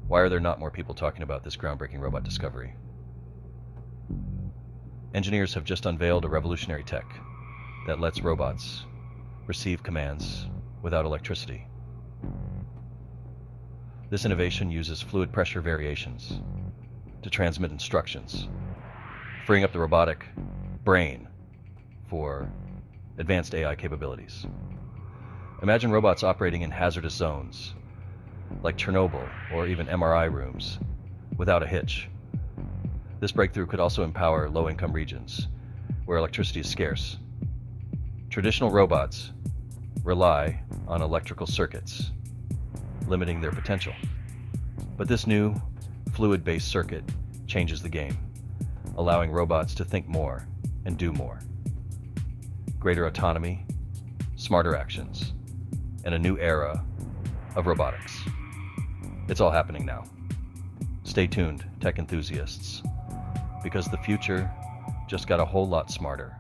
Why are there not more people talking about this groundbreaking robot discovery? Engineers have just unveiled a revolutionary tech that lets robots receive commands without electricity. This innovation uses fluid pressure variations to transmit instructions, freeing up the robotic brain for advanced AI capabilities. Imagine robots operating in hazardous zones, like Chernobyl or even MRI rooms, without a hitch. This breakthrough could also empower low-income regions, where electricity is scarce. Traditional robots rely on electrical circuits, limiting their potential. But this new, fluid-based circuit changes the game, allowing robots to think more and do more. Greater autonomy, smarter actions, and a new era of robotics. It's all happening now. Stay tuned, tech enthusiasts, because the future just got a whole lot smarter.